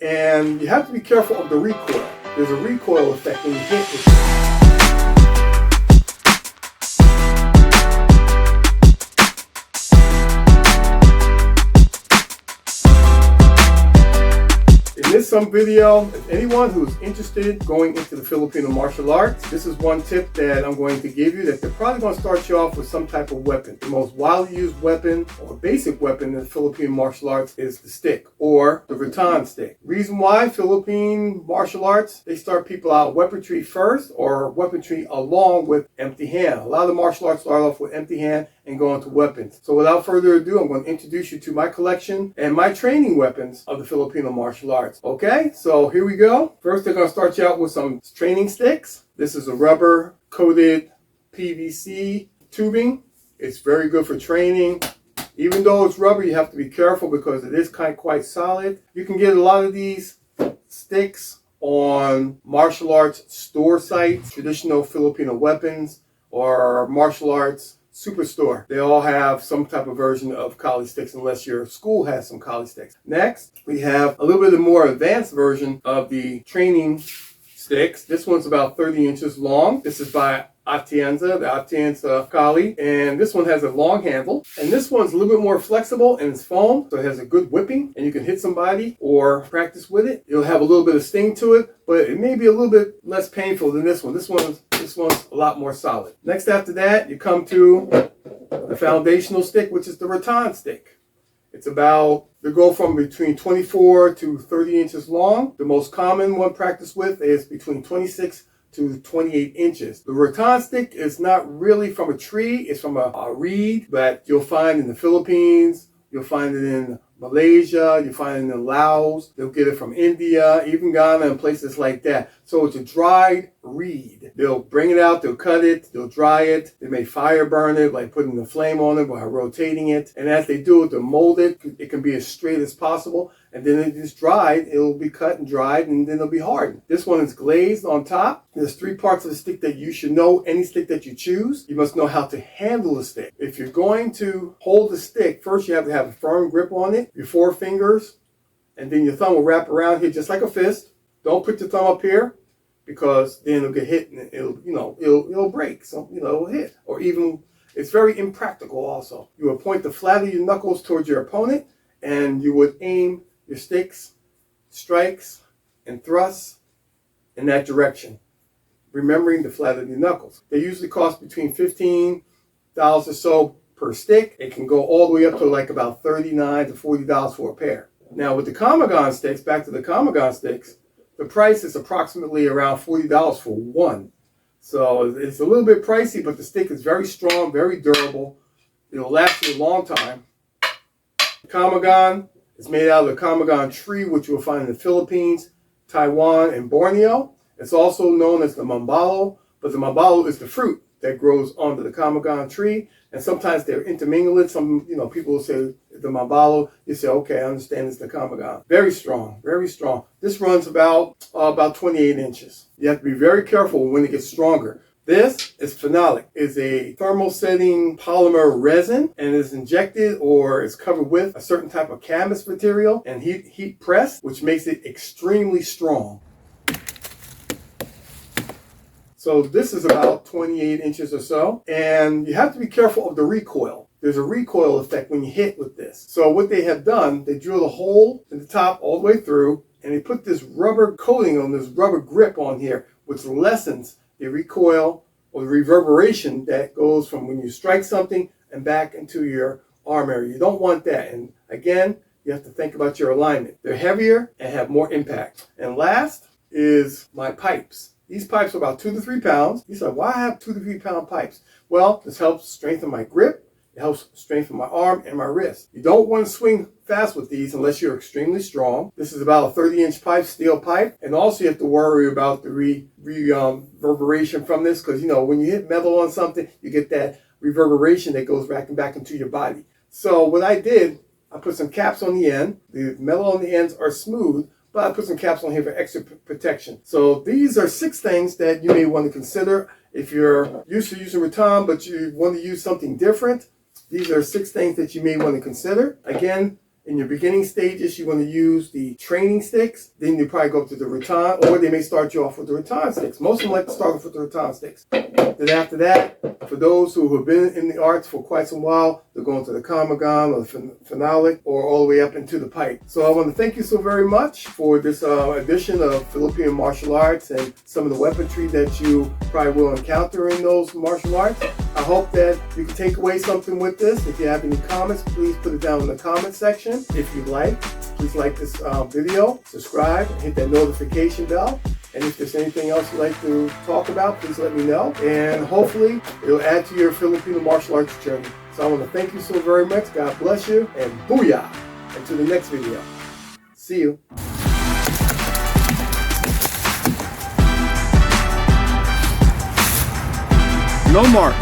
And you have to be careful of the recoil. There's a recoil effect when you hit it. In this video, if anyone who is interested going into the Filipino martial arts, this is one tip that I'm going to give you, that they're probably going to start you off with some type of weapon. The most widely used weapon or basic weapon in the Filipino martial arts is the stick or the rattan stick. Reason why Philippine martial arts, they start people out weaponry first or weaponry along with empty hand. A lot of the martial arts start off with empty hand and go into weapons. So without further ado, I'm going to introduce you to my collection and my training weapons of the Filipino martial arts. Okay, so here we go. First, they're going to start you out with some training sticks. This is a rubber coated PVC tubing. It's very good for training. Even though it's rubber, you have to be careful because it is quite solid. You can get a lot of these sticks on martial arts store sites, traditional Filipino weapons, or martial arts superstore. They all have some type of version of kali sticks unless your school has some kali sticks. Next, we have a little bit of more advanced version of the training sticks. This one's about 30 inches long. This is by Atienza, the Atienza Kali, and this one has a long handle, and this one's a little bit more flexible and it's foam, so it has a good whipping, and you can hit somebody or practice with it. It'll have a little bit of sting to it, but it may be a little bit less painful than this one. This one's a lot more solid. Next after that, you come to the foundational stick, which is the rattan stick. It's about, they go from between 24 to 30 inches long. The most common one practiced with is between 26 to 28 inches. The rattan stick is not really from a tree, it's from a reed that you'll find in the Philippines, you'll find it in Malaysia, you find it in Laos, they'll get it from India, even Ghana and places like that. So it's a dried reed. They'll bring it out, they'll cut it, they'll dry it, they may fire burn it, like putting the flame on it by rotating it. And as they do it, they'll mold it. It can be as straight as possible. And then it is dried, it'll be cut and dried, and then it'll be hardened. This one is glazed on top. There's 3 parts of the stick that you should know. Any stick that you choose, you must know how to handle the stick. If you're going to hold the stick, first you have to have a firm grip on it, your 4 fingers, and then your thumb will wrap around here just like a fist. Don't put your thumb up here, because then it'll get hit and it'll break. So, it'll hit. Or even, it's very impractical also. You will point the flat of your knuckles towards your opponent, and you would aim your sticks, strikes, and thrusts in that direction, remembering the flat of your knuckles. They usually cost between $15 or so per stick. It can go all the way up to like about $39 to $40 for a pair. Now with the Kamagan sticks, back to the Kamagan sticks, the price is approximately around $40 for one. So it's a little bit pricey, but the stick is very strong, very durable. It'll last you a long time. Kamagan is made out of the Kamagan tree, which you will find in the Philippines, Taiwan, and Borneo. It's also known as the mambalo, but the mambalo is the fruit that grows onto the Kamagan tree, and sometimes they're intermingled. Some, people will say the mambalo. You say, okay, I understand it's the Kamagan. Very strong, very strong. This runs about 28 inches. You have to be very careful when it gets stronger. This is phenolic. It's a thermal-setting polymer resin, and is injected or is covered with a certain type of canvas material and heat pressed, which makes it extremely strong. So this is about 28 inches or so, and you have to be careful of the recoil. There's a recoil effect when you hit with this. So what they have done, they drilled a hole in the top all the way through, and they put this rubber coating on, this rubber grip on here, which lessens the recoil or the reverberation that goes from when you strike something and back into your arm area. You don't want that. And again, you have to think about your alignment. They're heavier and have more impact. And last is my pipes. These pipes are about 2 to 3 pounds. You say, why I have 2 to 3 pound pipes? Well, this helps strengthen my grip. It helps strengthen my arm and my wrist. You don't want to swing fast with these unless you're extremely strong. This is about a 30-inch pipe, steel pipe. And also you have to worry about the reverberation from this, because, when you hit metal on something, you get that reverberation that goes back into your body. So what I did, I put some caps on the end. The metal on the ends are smooth, but I put some caps on here for extra protection. So these are 6 things that you may want to consider. If you're used to using rattan, but you want to use something different, these are 6 things that you may want to consider. Again, In your beginning stages, you want to use the training sticks. Then you probably go up to the Rattan, or they may start you off with the Rattan sticks. Most of them like to start off with the Rattan sticks. Then after that, for those who have been in the arts for quite some while, they're going to the Kamagan or the Phenolic or all the way up into the pipe. So I want to thank you so very much for this edition of Philippine martial arts and some of the weaponry that you probably will encounter in those martial arts. I hope that you can take away something with this. If you have any comments, please put it down in the comment section. If you like, please like this video, subscribe, and hit that notification bell. And if there's anything else you'd like to talk about, please let me know. And hopefully, it'll add to your Filipino martial arts journey. So I want to thank you so very much. God bless you, and booyah! Until the next video. See you. No mark.